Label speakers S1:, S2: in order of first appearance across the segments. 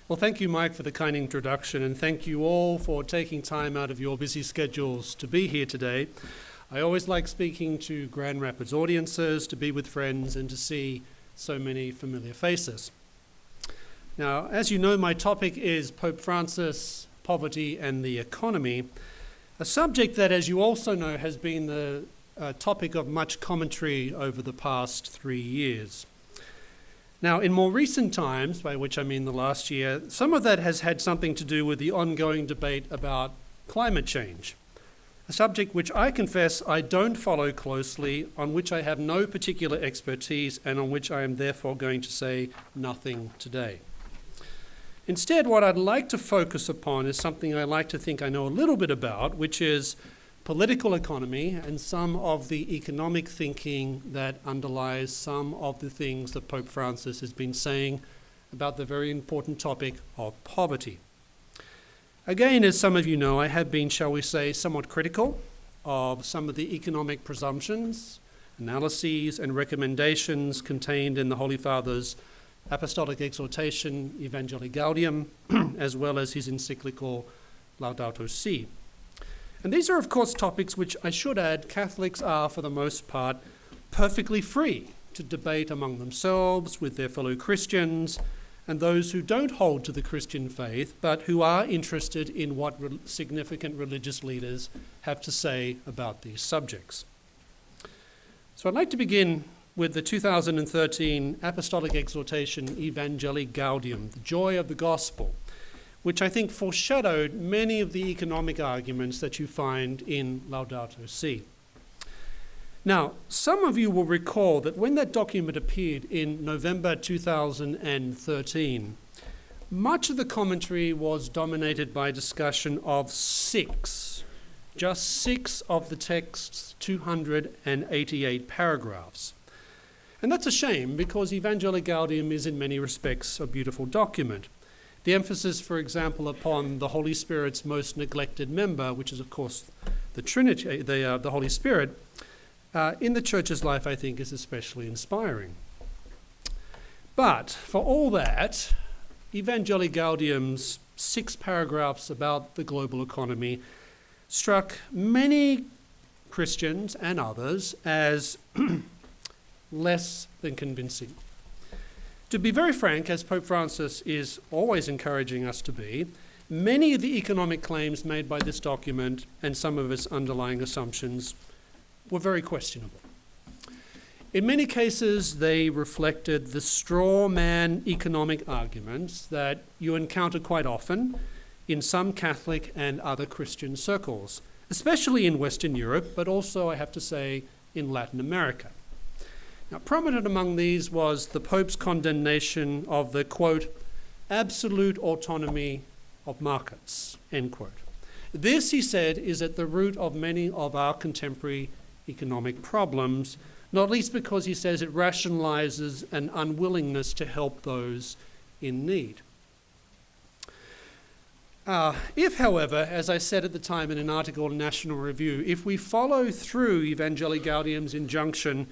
S1: Well, thank you, Mike, for the kind introduction, and thank you all for taking time out of your busy schedules to be here today. I always like speaking to Grand Rapids audiences, to be with friends, and to see so many familiar faces. Now, as you know, my topic is Pope Francis, poverty, and the economy, a subject that, as you also know, has been the topic of much commentary over the past 3 years. Now, in more recent times, by which I mean the last year, some of that has had something to do with the ongoing debate about climate change, a subject which I confess I don't follow closely, on which I have no particular expertise, and on which I am therefore going to say nothing today. Instead, what I'd like to focus upon is something I like to think I know a little bit about, which is political economy and some of the economic thinking that underlies some of the things that Pope Francis has been saying about the very important topic of poverty. Again, as some of you know, I have been, shall we say, somewhat critical of some of the economic presumptions, analyses, and recommendations contained in the Holy Father's apostolic exhortation, Evangelii Gaudium, as well as his encyclical Laudato Si. And these are, of course, topics which, I should add, Catholics are, for the most part, perfectly free to debate among themselves, with their fellow Christians, and those who don't hold to the Christian faith, but who are interested in what significant religious leaders have to say about these subjects. So I'd like to begin with the 2013 apostolic exhortation, Evangelii Gaudium, the joy of the gospel, which I think foreshadowed many of the economic arguments that you find in Laudato Si. Now, some of you will recall that when that document appeared in November 2013, much of the commentary was dominated by discussion of just six of the text's 288 paragraphs. And that's a shame, because Evangelii Gaudium is in many respects a beautiful document. The emphasis, for example, upon the Holy Spirit's most neglected member, which is, of course, the Trinity, the Holy Spirit, in the Church's life, I think, is especially inspiring. But for all that, Evangelii Gaudium's 6 paragraphs about the global economy struck many Christians and others as less than convincing. To be very frank, as Pope Francis is always encouraging us to be, many of the economic claims made by this document and some of its underlying assumptions were very questionable. In many cases, they reflected the straw man economic arguments that you encounter quite often in some Catholic and other Christian circles, especially in Western Europe, but also, I have to say, in Latin America. Now, prominent among these was the Pope's condemnation of the, quote, absolute autonomy of markets, end quote. This, he said, is at the root of many of our contemporary economic problems, not least because, he says, it rationalizes an unwillingness to help those in need. If, however, as I said at the time in an article in National Review, if we follow through Evangelii Gaudium's injunction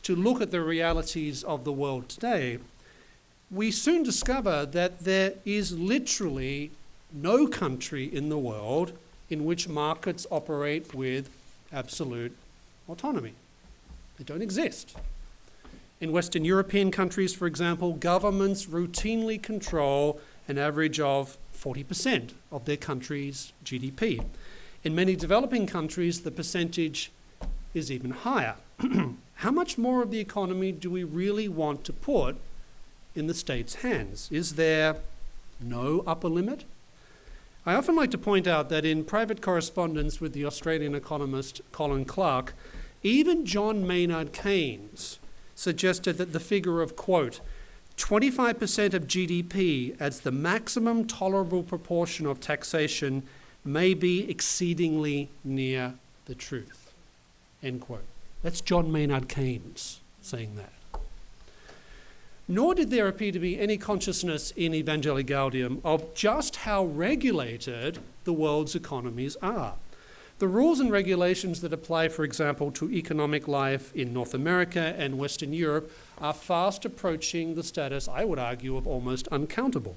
S1: to look at the realities of the world today, we soon discover that there is literally no country in the world in which markets operate with absolute autonomy. They don't exist. In Western European countries, for example, governments routinely control an average of 40% of their country's GDP. In many developing countries, the percentage is even higher. How much more of the economy do we really want to put in the state's hands? Is there no upper limit? I often like to point out that in private correspondence with the Australian economist Colin Clark, even John Maynard Keynes suggested that the figure of, quote, 25% of GDP as the maximum tolerable proportion of taxation may be exceedingly near the truth, end quote. That's John Maynard Keynes saying that. Nor did there appear to be any consciousness in Evangelii Gaudium of just how regulated the world's economies are. The rules and regulations that apply, for example, to economic life in North America and Western Europe are fast approaching the status, I would argue, of almost uncountable.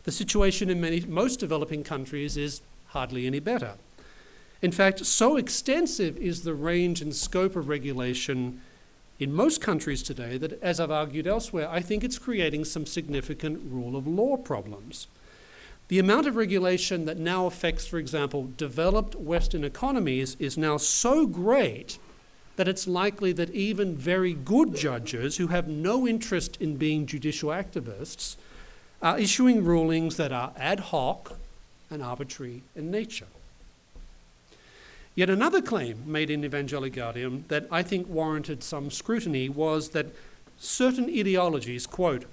S1: The situation in most developing countries is hardly any better. In fact, so extensive is the range and scope of regulation in most countries today that, as I've argued elsewhere, I think it's creating some significant rule of law problems. The amount of regulation that now affects, for example, developed Western economies is now so great that it's likely that even very good judges who have no interest in being judicial activists are issuing rulings that are ad hoc and arbitrary in nature. Yet another claim made in Evangelicalium that I think warranted some scrutiny was that certain ideologies, quote,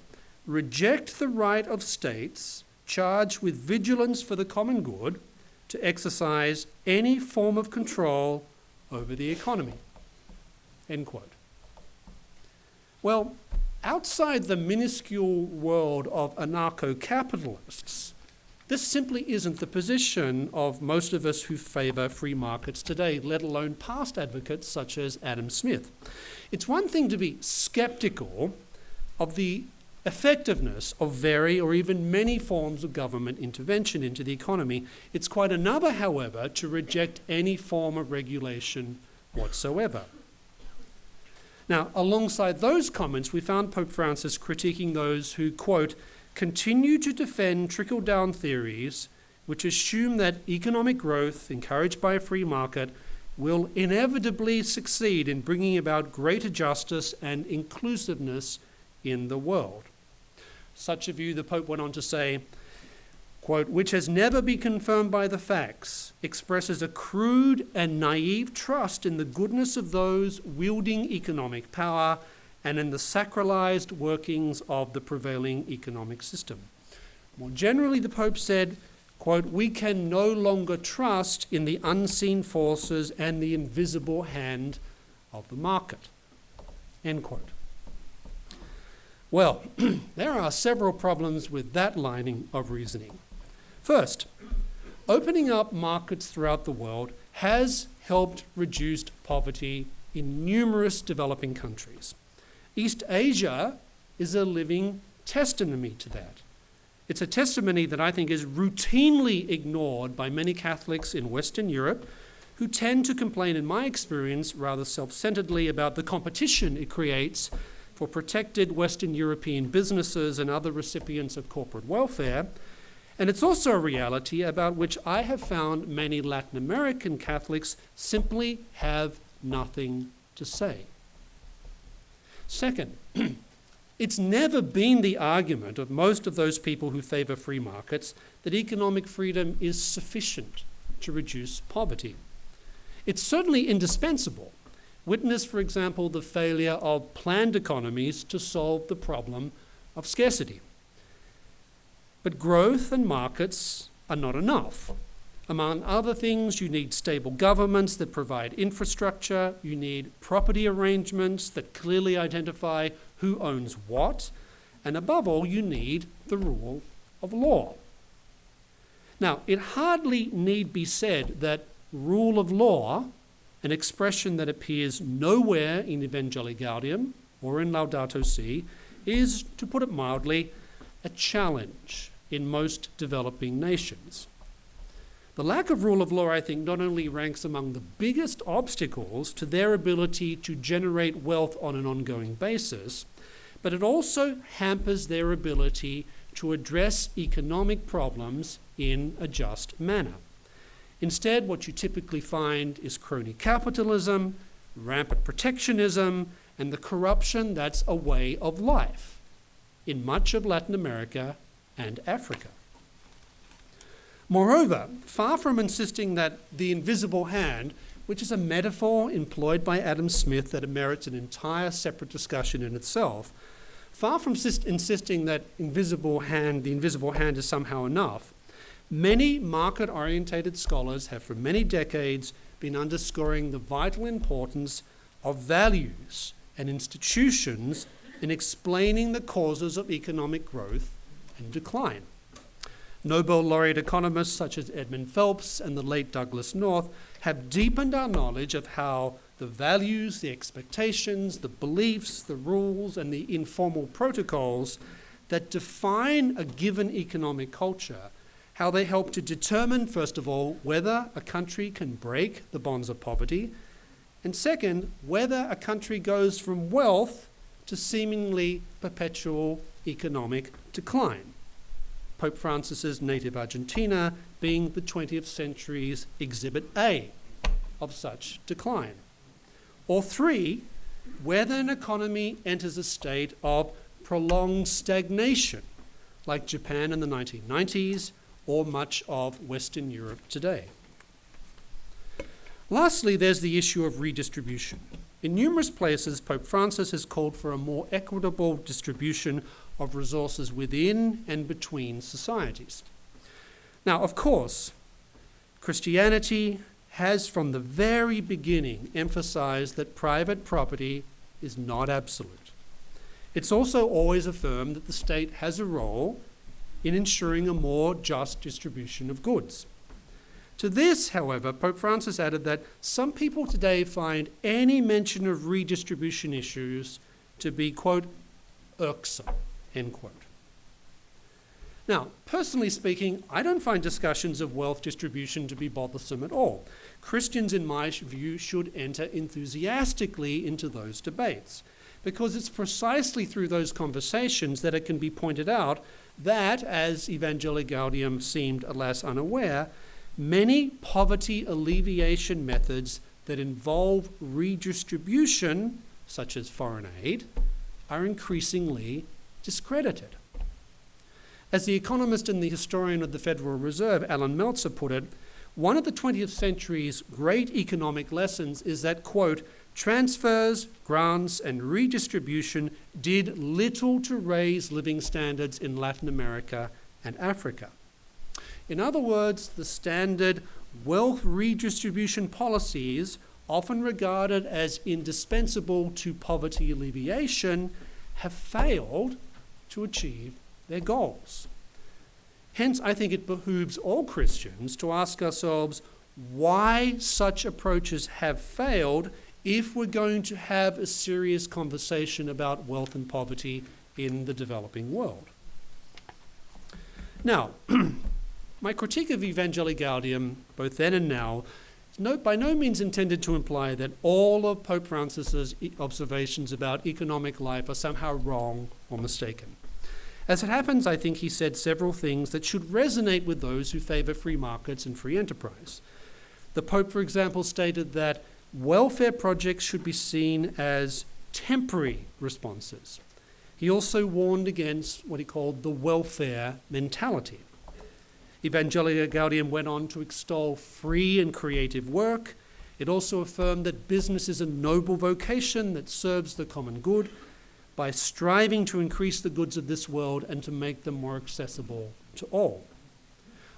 S1: reject the right of states charged with vigilance for the common good to exercise any form of control over the economy, end quote. Well, outside the minuscule world of anarcho-capitalists, this simply isn't the position of most of us who favour free markets today, let alone past advocates such as Adam Smith. It's one thing to be sceptical of the effectiveness of very or even many forms of government intervention into the economy. It's quite another, however, to reject any form of regulation whatsoever. Now, alongside those comments, we found Pope Francis critiquing those who, quote, continue to defend trickle-down theories which assume that economic growth encouraged by a free market will inevitably succeed in bringing about greater justice and inclusiveness in the world. Such a view, the Pope went on to say, quote, which has never been confirmed by the facts, expresses a crude and naive trust in the goodness of those wielding economic power and in the sacralized workings of the prevailing economic system. More generally, the Pope said, quote, we can no longer trust in the unseen forces and the invisible hand of the market, end quote. Well, there are several problems with that line of reasoning. First, opening up markets throughout the world has helped reduce poverty in numerous developing countries. East Asia is a living testimony to that. It's a testimony that I think is routinely ignored by many Catholics in Western Europe who tend to complain, in my experience, rather self-centeredly about the competition it creates for protected Western European businesses and other recipients of corporate welfare. And it's also a reality about which I have found many Latin American Catholics simply have nothing to say. Second, it's never been the argument of most of those people who favour free markets that economic freedom is sufficient to reduce poverty. It's certainly indispensable. Witness, for example, the failure of planned economies to solve the problem of scarcity. But growth and markets are not enough. Among other things, you need stable governments that provide infrastructure, you need property arrangements that clearly identify who owns what, and above all, you need the rule of law. Now, it hardly need be said that rule of law, an expression that appears nowhere in Evangelicalium or in Laudato Si, is, to put it mildly, a challenge in most developing nations. The lack of rule of law, I think, not only ranks among the biggest obstacles to their ability to generate wealth on an ongoing basis, but it also hampers their ability to address economic problems in a just manner. Instead, what you typically find is crony capitalism, rampant protectionism, and the corruption that's a way of life in much of Latin America and Africa. Moreover, far from insisting that the invisible hand, which is a metaphor employed by Adam Smith that merits an entire separate discussion in itself, far from insisting that the invisible hand is somehow enough, many market-orientated scholars have for many decades been underscoring the vital importance of values and institutions in explaining the causes of economic growth and decline. Nobel laureate economists such as Edmund Phelps and the late Douglas North have deepened our knowledge of how the values, the expectations, the beliefs, the rules, and the informal protocols that define a given economic culture, how they help to determine, first of all, whether a country can break the bonds of poverty, and second, whether a country goes from wealth to seemingly perpetual economic decline. Pope Francis's native Argentina being the 20th century's exhibit A of such decline. Or three, whether an economy enters a state of prolonged stagnation, like Japan in the 1990s or much of Western Europe today. Lastly, there's the issue of redistribution. In numerous places, Pope Francis has called for a more equitable distribution of resources within and between societies. Now, of course, Christianity has from the very beginning emphasized that private property is not absolute. It's also always affirmed that the state has a role in ensuring a more just distribution of goods. To this, however, Pope Francis added that some people today find any mention of redistribution issues to be, quote, irksome, end quote. Now, personally speaking, I don't find discussions of wealth distribution to be bothersome at all. Christians, in my view, should enter enthusiastically into those debates, because it's precisely through those conversations that it can be pointed out that, as Evangelii Gaudium seemed, alas, unaware, many poverty alleviation methods that involve redistribution, such as foreign aid, are increasingly discredited. As the economist and the historian of the Federal Reserve, Alan Meltzer, put it, one of the 20th century's great economic lessons is that, quote, transfers, grants, and redistribution did little to raise living standards in Latin America and Africa. In other words, the standard wealth redistribution policies, often regarded as indispensable to poverty alleviation, have failed to achieve their goals. Hence, I think it behooves all Christians to ask ourselves why such approaches have failed if we're going to have a serious conversation about wealth and poverty in the developing world. Now, my critique of Evangelii Gaudium, both then and now, is by no means intended to imply that all of Pope Francis's observations about economic life are somehow wrong or mistaken. As it happens, I think he said several things that should resonate with those who favor free markets and free enterprise. The Pope, for example, stated that welfare projects should be seen as temporary responses. He also warned against what he called the welfare mentality. Evangelii Gaudium went on to extol free and creative work. It also affirmed that business is a noble vocation that serves the common good by striving to increase the goods of this world and to make them more accessible to all.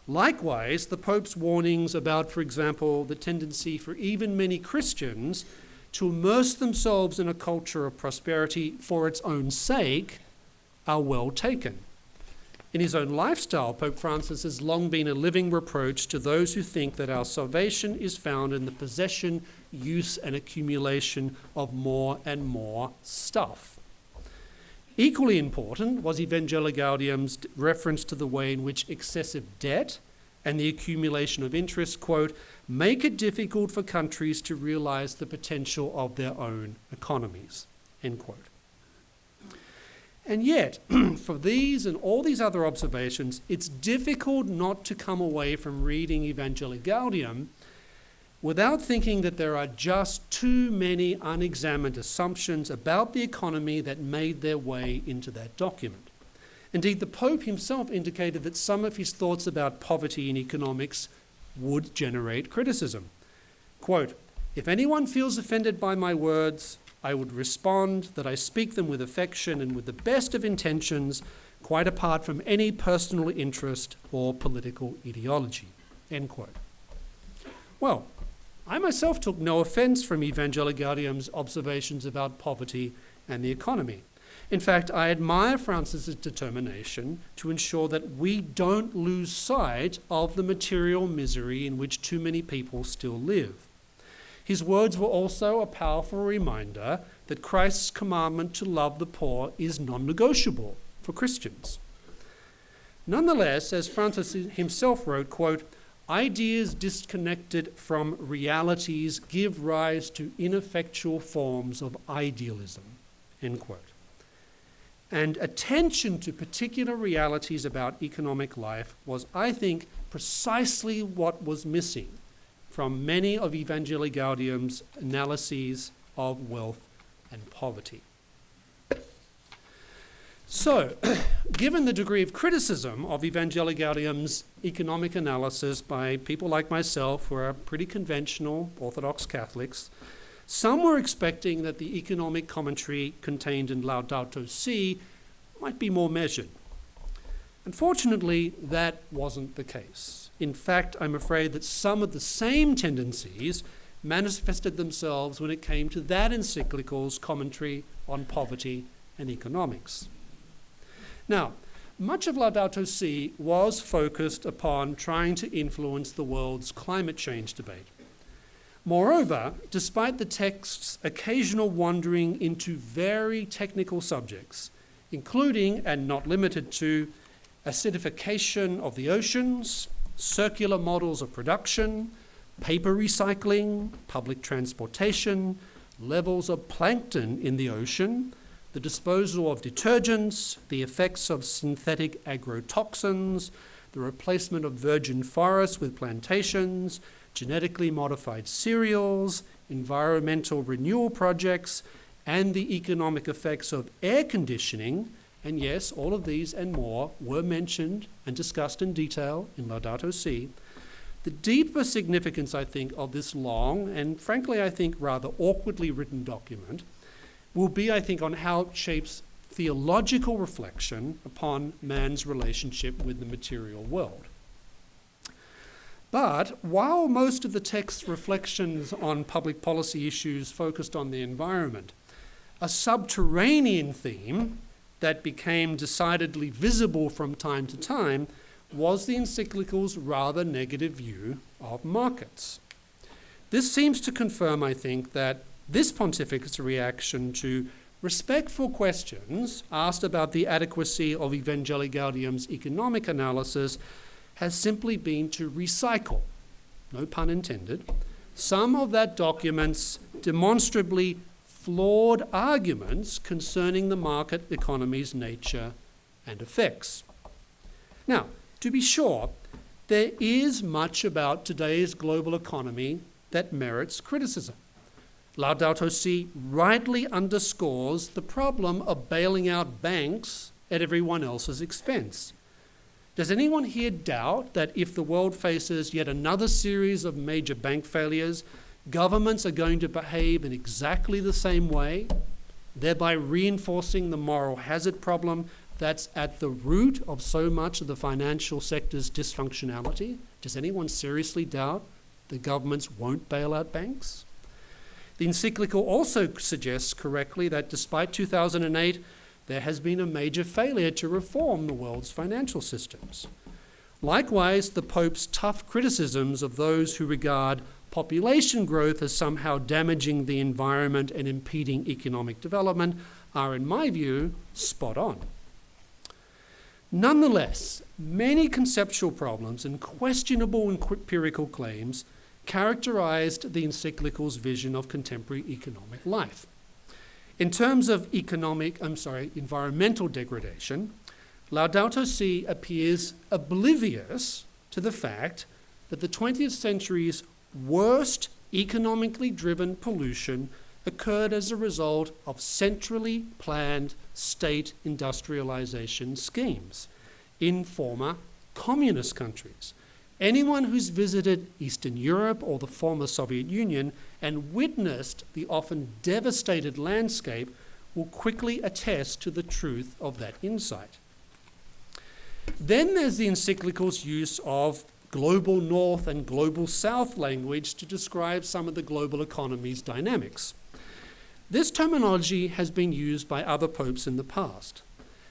S1: Likewise, the Pope's warnings about, for example, the tendency for even many Christians to immerse themselves in a culture of prosperity for its own sake are well taken. In his own lifestyle, Pope Francis has long been a living reproach to those who think that our salvation is found in the possession, use, and accumulation of more and more stuff. Equally important was Evangelii Gaudium's reference to the way in which excessive debt and the accumulation of interest, quote, make it difficult for countries to realize the potential of their own economies, end quote. And yet, for these and all these other observations, it's difficult not to come away from reading Evangelii Gaudium without thinking that there are just too many unexamined assumptions about the economy that made their way into that document. Indeed, the Pope himself indicated that some of his thoughts about poverty in economics would generate criticism. Quote, if anyone feels offended by my words, I would respond that I speak them with affection and with the best of intentions, quite apart from any personal interest or political ideology, end quote. Well, I myself took no offense from Evangelii Gaudium's observations about poverty and the economy. In fact, I admire Francis's determination to ensure that we don't lose sight of the material misery in which too many people still live. His words were also a powerful reminder that Christ's commandment to love the poor is non-negotiable for for Christians. Nonetheless, as Francis himself wrote, quote, "Ideas disconnected from realities give rise to ineffectual forms of idealism," end quote. And attention to particular realities about economic life was, I think, precisely what was missing from many of Evangelii Gaudium's analyses of wealth and poverty. So, given the degree of criticism of Evangelii Gaudium's economic analysis by people like myself, who are pretty conventional Orthodox Catholics, some were expecting that the economic commentary contained in Laudato Si might be more measured. Unfortunately, that wasn't the case. In fact, I'm afraid that some of the same tendencies manifested themselves when it came to that encyclical's commentary on poverty and economics. Now, much of Laudato Si was focused upon trying to influence the world's climate change debate. Moreover, despite the text's occasional wandering into very technical subjects, including and not limited to acidification of the oceans, circular models of production, paper recycling, public transportation, levels of plankton in the ocean, the disposal of detergents, the effects of synthetic agrotoxins, the replacement of virgin forests with plantations, genetically modified cereals, environmental renewal projects, and the economic effects of air conditioning. And yes, all of these and more were mentioned and discussed in detail in Laudato Si. The deeper significance, I think, of this long and frankly, I think, rather awkwardly written document will be, I think, on how it shapes theological reflection upon man's relationship with the material world. But while most of the text's reflections on public policy issues focused on the environment, a subterranean theme that became decidedly visible from time to time was the encyclical's rather negative view of markets. This seems to confirm, I think, that this pontificate's reaction to respectful questions asked about the adequacy of Evangelii Gaudium's economic analysis has simply been to recycle, no pun intended, some of that document's demonstrably flawed arguments concerning the market economy's nature and effects. Now, to be sure, there is much about today's global economy that merits criticism. Laudato Si rightly underscores the problem of bailing out banks at everyone else's expense. Does anyone here doubt that if the world faces yet another series of major bank failures, governments are going to behave in exactly the same way, thereby reinforcing the moral hazard problem that's at the root of so much of the financial sector's dysfunctionality? Does anyone seriously doubt that governments won't bail out banks? The encyclical also suggests correctly that despite 2008, there has been a major failure to reform the world's financial systems. Likewise, the Pope's tough criticisms of those who regard population growth as somehow damaging the environment and impeding economic development are, in my view, spot on. Nonetheless, many conceptual problems and questionable empirical claims characterized the encyclical's vision of contemporary economic life. In terms of environmental degradation, Laudato Si appears oblivious to the fact that the 20th century's worst economically driven pollution occurred as a result of centrally planned state industrialization schemes in former communist countries. Anyone who's visited Eastern Europe or the former Soviet Union and witnessed the often devastated landscape will quickly attest to the truth of that insight. Then there's the encyclical's use of global north and global south language to describe some of the global economy's dynamics. This terminology has been used by other popes in the past,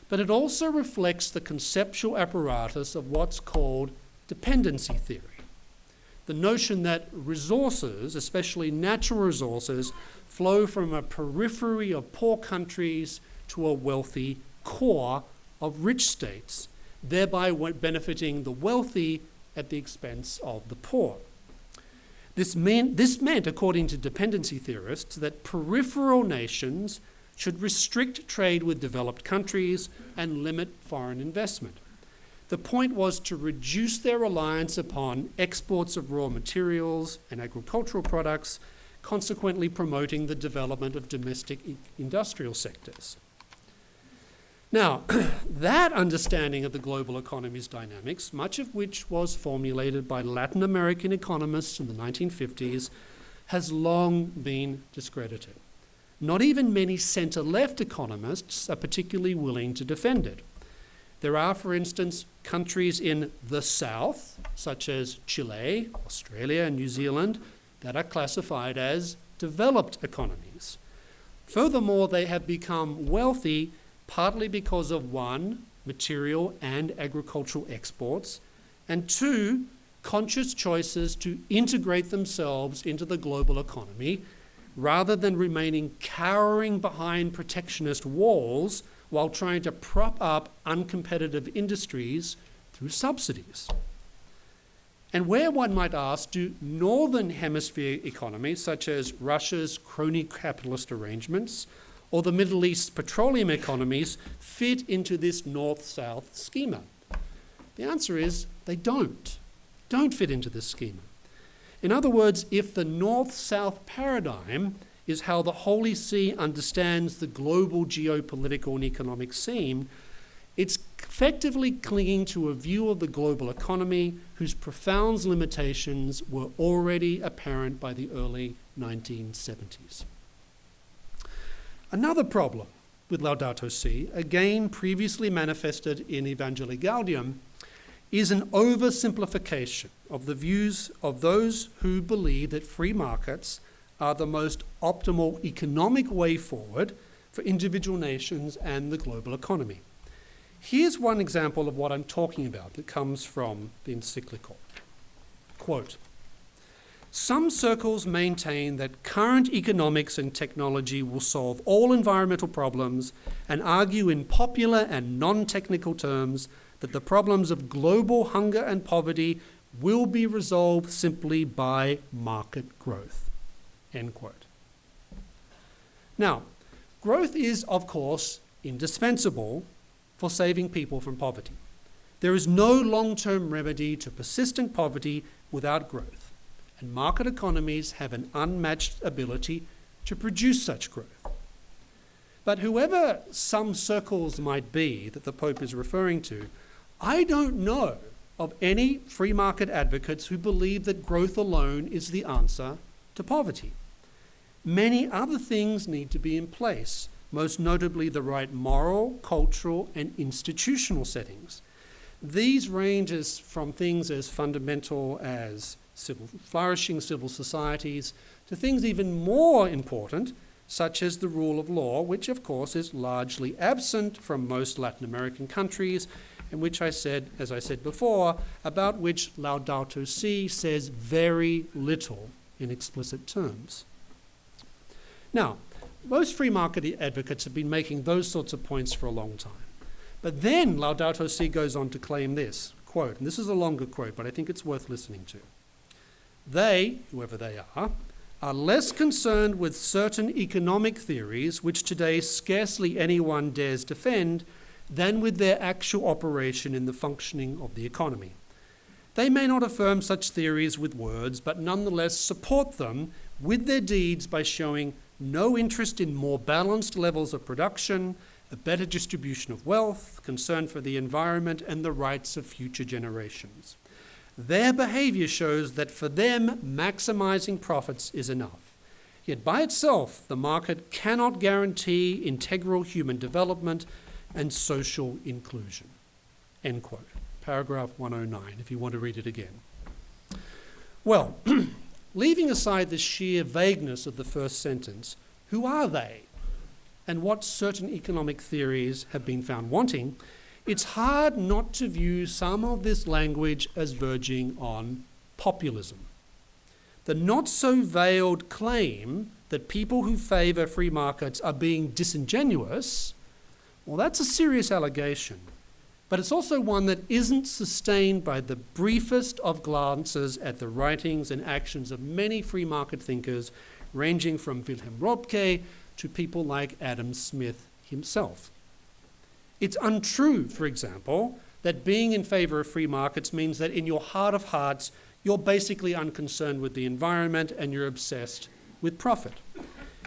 S1: but it also reflects the conceptual apparatus of what's called dependency theory. The notion that resources, especially natural resources, flow from a periphery of poor countries to a wealthy core of rich states, thereby benefiting the wealthy at the expense of the poor. This meant, according to dependency theorists, that peripheral nations should restrict trade with developed countries and limit foreign investment. The point was to reduce their reliance upon exports of raw materials and agricultural products, consequently promoting the development of domestic industrial sectors. Now, that understanding of the global economy's dynamics, much of which was formulated by Latin American economists in the 1950s, has long been discredited. Not even many centre-left economists are particularly willing to defend it. There are, for instance, countries in the South, such as Chile, Australia, and New Zealand, that are classified as developed economies. Furthermore, they have become wealthy partly because of, one, material and agricultural exports, and two, conscious choices to integrate themselves into the global economy rather than remaining cowering behind protectionist walls while trying to prop up uncompetitive industries through subsidies. And where, one might ask, do northern hemisphere economies, such as Russia's crony capitalist arrangements or the Middle East's petroleum economies, fit into this north-south schema? The answer is they don't fit into this schema. In other words, if the north-south paradigm is how the Holy See understands the global geopolitical and economic scene, it's effectively clinging to a view of the global economy whose profound limitations were already apparent by the early 1970s. Another problem with Laudato Si, again previously manifested in Evangelii Gaudium, is an oversimplification of the views of those who believe that free markets are the most optimal economic way forward for individual nations and the global economy. Here's one example of what I'm talking about that comes from the encyclical. Quote, "Some circles maintain that current economics and technology will solve all environmental problems and argue in popular and non-technical terms that the problems of global hunger and poverty will be resolved simply by market growth." End quote. Now, growth is, of course, indispensable for saving people from poverty. There is no long-term remedy to persistent poverty without growth, and market economies have an unmatched ability to produce such growth. But whoever some circles might be that the Pope is referring to, I don't know of any free market advocates who believe that growth alone is the answer to poverty. Many other things need to be in place, most notably the right moral, cultural, and institutional settings. These range from things as fundamental as flourishing civil societies to things even more important, such as the rule of law, which of course is largely absent from most Latin American countries, and which as I said before, about which Laudato Si says very little in explicit terms. Now, most free market advocates have been making those sorts of points for a long time. But then Laudato Si goes on to claim this, quote, and this is a longer quote, but I think it's worth listening to. They, whoever they are less concerned with certain economic theories, which today scarcely anyone dares defend, than with their actual operation in the functioning of the economy. They may not affirm such theories with words, but nonetheless support them with their deeds by showing no interest in more balanced levels of production, a better distribution of wealth, concern for the environment, and the rights of future generations. Their behavior shows that for them, maximizing profits is enough. Yet by itself, the market cannot guarantee integral human development and social inclusion. End quote. Paragraph 109, if you want to read it again. Well, leaving aside the sheer vagueness of the first sentence, who are they? And what certain economic theories have been found wanting, it's hard not to view some of this language as verging on populism. The not-so-veiled claim that people who favour free markets are being disingenuous, Well, that's a serious allegation, but it's also one that isn't sustained by the briefest of glances at the writings and actions of many free market thinkers, ranging from Wilhelm Röpke to people like Adam Smith himself. It's untrue, for example, that being in favor of free markets means that in your heart of hearts, you're basically unconcerned with the environment and you're obsessed with profit.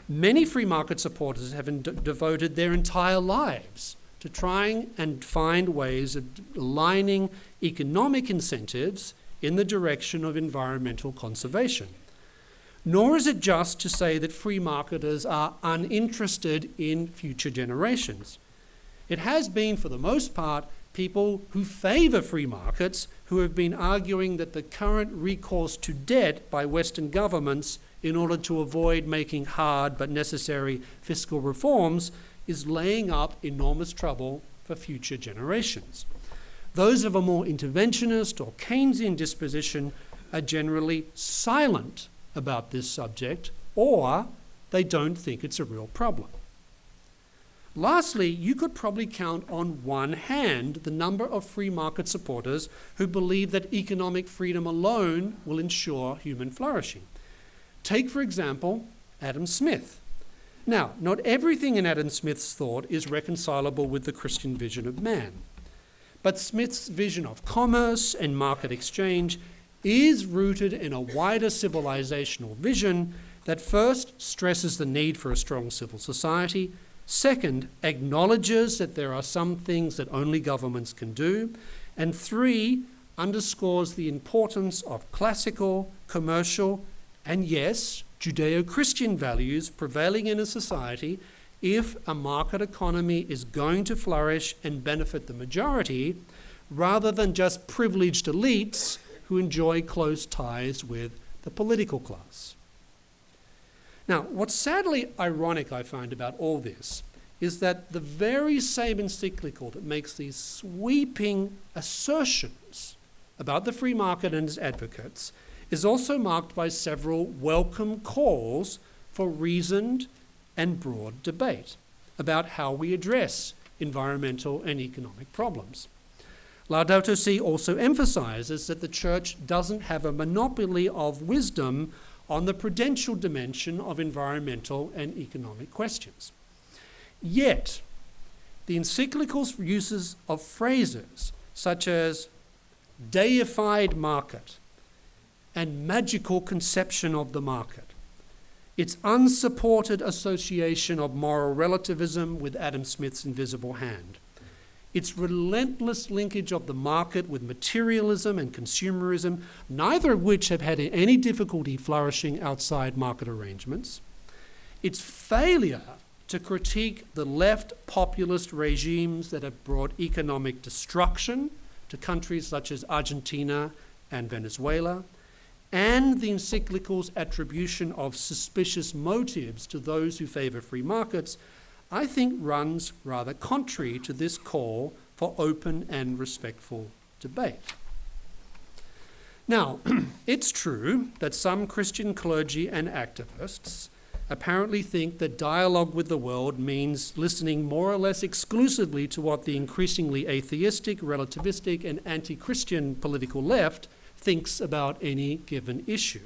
S1: Many free market supporters have devoted their entire lives to trying and find ways of aligning economic incentives in the direction of environmental conservation. Nor is it just to say that free marketers are uninterested in future generations. It has been, for the most part, people who favour free markets who have been arguing that the current recourse to debt by Western governments in order to avoid making hard but necessary fiscal reforms is laying up enormous trouble for future generations. Those of a more interventionist or Keynesian disposition are generally silent about this subject, or they don't think it's a real problem. Lastly, you could probably count on one hand the number of free market supporters who believe that economic freedom alone will ensure human flourishing. Take, for example, Adam Smith. Now, not everything in Adam Smith's thought is reconcilable with the Christian vision of man, but Smith's vision of commerce and market exchange is rooted in a wider civilizational vision that first stresses the need for a strong civil society, second, acknowledges that there are some things that only governments can do, and three, underscores the importance of classical, commercial, and yes, Judeo-Christian values prevailing in a society if a market economy is going to flourish and benefit the majority, rather than just privileged elites who enjoy close ties with the political class. Now, what's sadly ironic I find about all this is that the very same encyclical that makes these sweeping assertions about the free market and its advocates is also marked by several welcome calls for reasoned and broad debate about how we address environmental and economic problems. Laudato Si also emphasizes that the Church doesn't have a monopoly of wisdom on the prudential dimension of environmental and economic questions. Yet, the encyclical's uses of phrases such as deified market and magical conception of the market, its unsupported association of moral relativism with Adam Smith's invisible hand, its relentless linkage of the market with materialism and consumerism, neither of which have had any difficulty flourishing outside market arrangements, its failure to critique the left populist regimes that have brought economic destruction to countries such as Argentina and Venezuela, and the encyclical's attribution of suspicious motives to those who favour free markets, I think runs rather contrary to this call for open and respectful debate. Now, it's true that some Christian clergy and activists apparently think that dialogue with the world means listening more or less exclusively to what the increasingly atheistic, relativistic, and anti-Christian political left thinks about any given issue.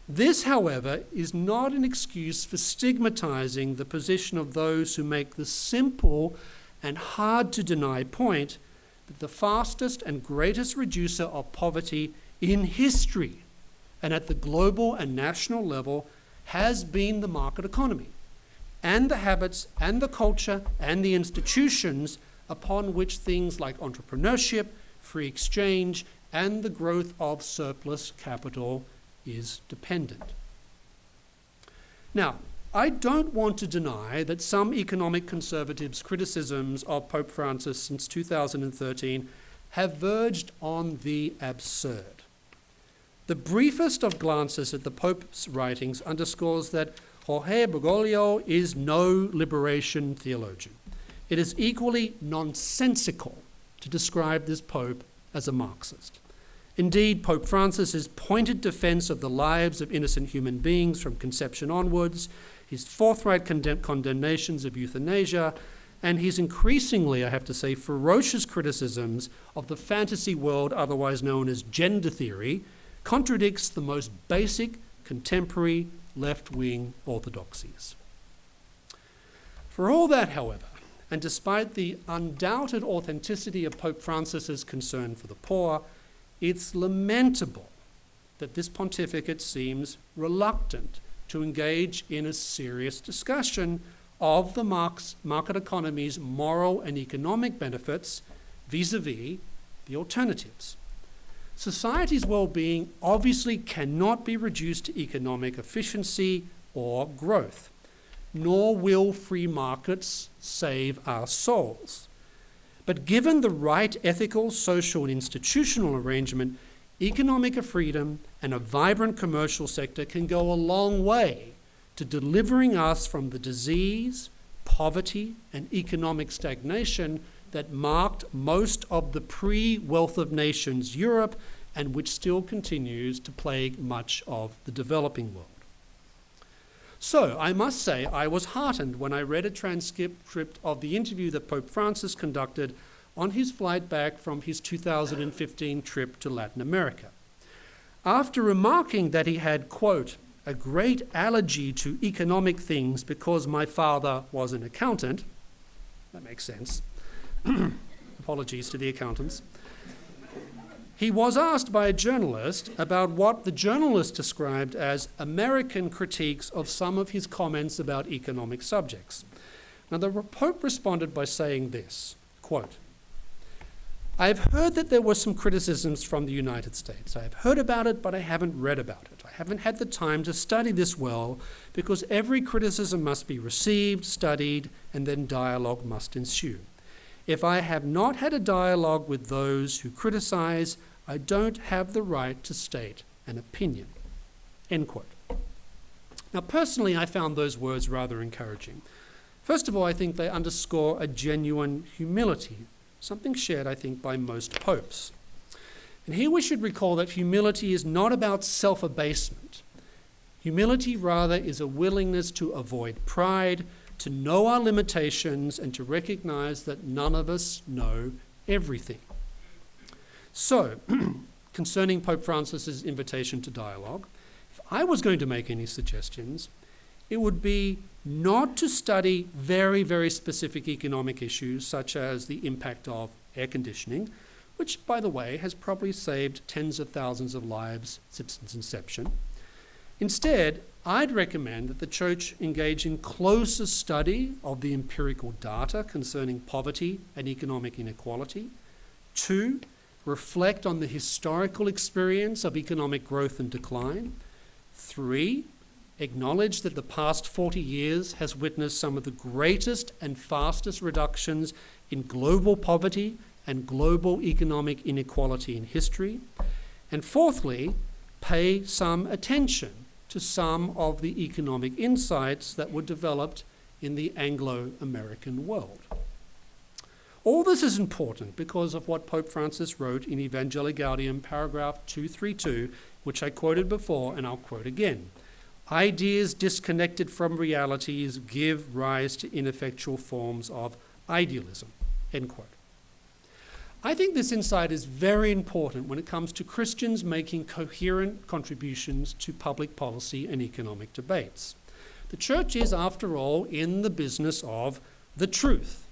S1: This, however, is not an excuse for stigmatizing the position of those who make the simple and hard-to-deny point that the fastest and greatest reducer of poverty in history and at the global and national level has been the market economy and the habits and the culture and the institutions upon which things like entrepreneurship, free exchange, and the growth of surplus capital is dependent. Now, I don't want to deny that some economic conservatives' criticisms of Pope Francis since 2013 have verged on the absurd. The briefest of glances at the Pope's writings underscores that Jorge Bergoglio is no liberation theologian. It is equally nonsensical to describe this Pope as a Marxist. Indeed, Pope Francis's pointed defense of the lives of innocent human beings from conception onwards, his forthright condemnations of euthanasia, and his increasingly, I have to say, ferocious criticisms of the fantasy world otherwise known as gender theory contradicts the most basic contemporary left-wing orthodoxies. For all that, however, and despite the undoubted authenticity of Pope Francis's concern for the poor, it's lamentable that this pontificate seems reluctant to engage in a serious discussion of the market economy's moral and economic benefits vis-a-vis the alternatives. Society's well-being obviously cannot be reduced to economic efficiency or growth, nor will free markets save our souls. But given the right ethical, social, and institutional arrangement, economic freedom and a vibrant commercial sector can go a long way to delivering us from the disease, poverty, and economic stagnation that marked most of the pre-Wealth of Nations Europe and which still continues to plague much of the developing world. So I must say I was heartened when I read a transcript of the interview that Pope Francis conducted on his flight back from his 2015 trip to Latin America. After remarking that he had, quote, a great allergy to economic things because my father was an accountant, that makes sense, apologies to the accountants, he was asked by a journalist about what the journalist described as American critiques of some of his comments about economic subjects. Now, the Pope responded by saying this, quote, I've heard that there were some criticisms from the United States. I've heard about it, but I haven't read about it. I haven't had the time to study this well because every criticism must be received, studied, and then dialogue must ensue. If I have not had a dialogue with those who criticize, I don't have the right to state an opinion. End quote. Now, personally, I found those words rather encouraging. First of all, I think they underscore a genuine humility, something shared, I think, by most popes. And here we should recall that humility is not about self-abasement. Humility, rather, is a willingness to avoid pride, to know our limitations, and to recognize that none of us know everything. So, concerning Pope Francis's invitation to dialogue, if I was going to make any suggestions, it would be not to study very, very specific economic issues such as the impact of air conditioning, which, by the way, has probably saved tens of thousands of lives since its inception. Instead, I'd recommend that the Church engage in closer study of the empirical data concerning poverty and economic inequality. 2, reflect on the historical experience of economic growth and decline. 3, acknowledge that the past 40 years has witnessed some of the greatest and fastest reductions in global poverty and global economic inequality in history. And 4thly, pay some attention to some of the economic insights that were developed in the Anglo-American world. All this is important because of what Pope Francis wrote in Evangelii Gaudium, paragraph 232, which I quoted before and I'll quote again. Ideas disconnected from realities give rise to ineffectual forms of idealism, end quote. I think this insight is very important when it comes to Christians making coherent contributions to public policy and economic debates. The Church is, after all, in the business of the truth.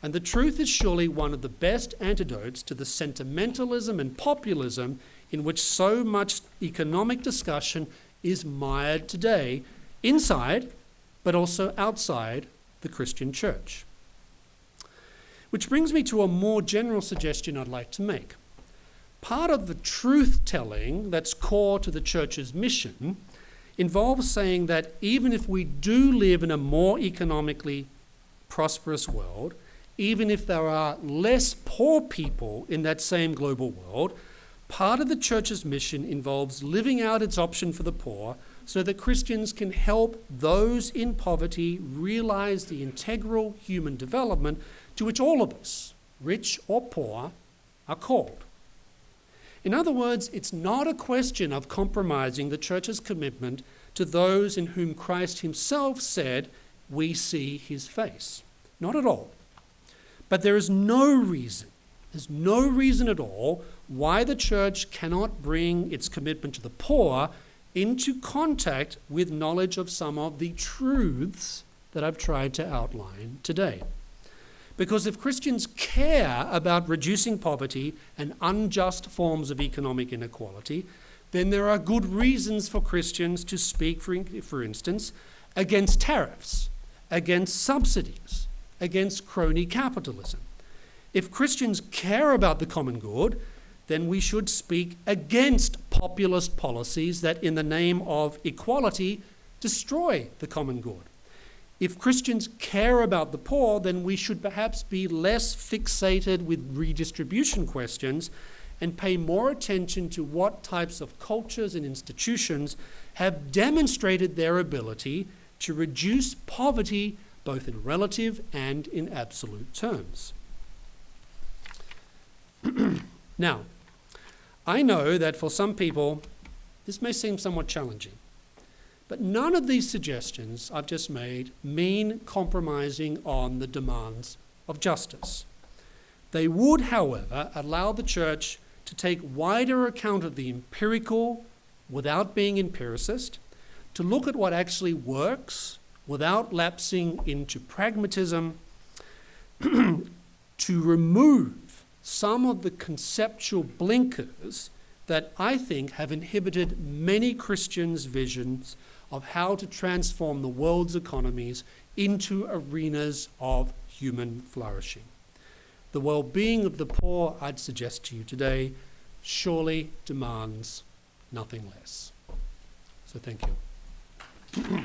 S1: And the truth is surely one of the best antidotes to the sentimentalism and populism in which so much economic discussion is mired today, inside, but also outside the Christian Church. Which brings me to a more general suggestion I'd like to make. Part of the truth-telling that's core to the Church's mission involves saying that even if we do live in a more economically prosperous world, even if there are less poor people in that same global world, part of the Church's mission involves living out its option for the poor so that Christians can help those in poverty realize the integral human development to which all of us, rich or poor, are called. In other words, it's not a question of compromising the Church's commitment to those in whom Christ himself said, we see his face. Not at all. But there's no reason at all why the church cannot bring its commitment to the poor into contact with knowledge of some of the truths that I've tried to outline today. Because if Christians care about reducing poverty and unjust forms of economic inequality, then there are good reasons for Christians to speak, for instance, against tariffs, against subsidies, against crony capitalism. If Christians care about the common good, then we should speak against populist policies that, in the name of equality, destroy the common good. If Christians care about the poor, then we should perhaps be less fixated with redistribution questions and pay more attention to what types of cultures and institutions have demonstrated their ability to reduce poverty both in relative and in absolute terms. Now, I know that for some people this may seem somewhat challenging, but none of these suggestions I've just made mean compromising on the demands of justice. They would, however, allow the church to take wider account of the empirical without being empiricist, to look at what actually works without lapsing into pragmatism, to remove some of the conceptual blinkers that I think have inhibited many Christians' visions of how to transform the world's economies into arenas of human flourishing. The well-being of the poor, I'd suggest to you today, surely demands nothing less. So thank you.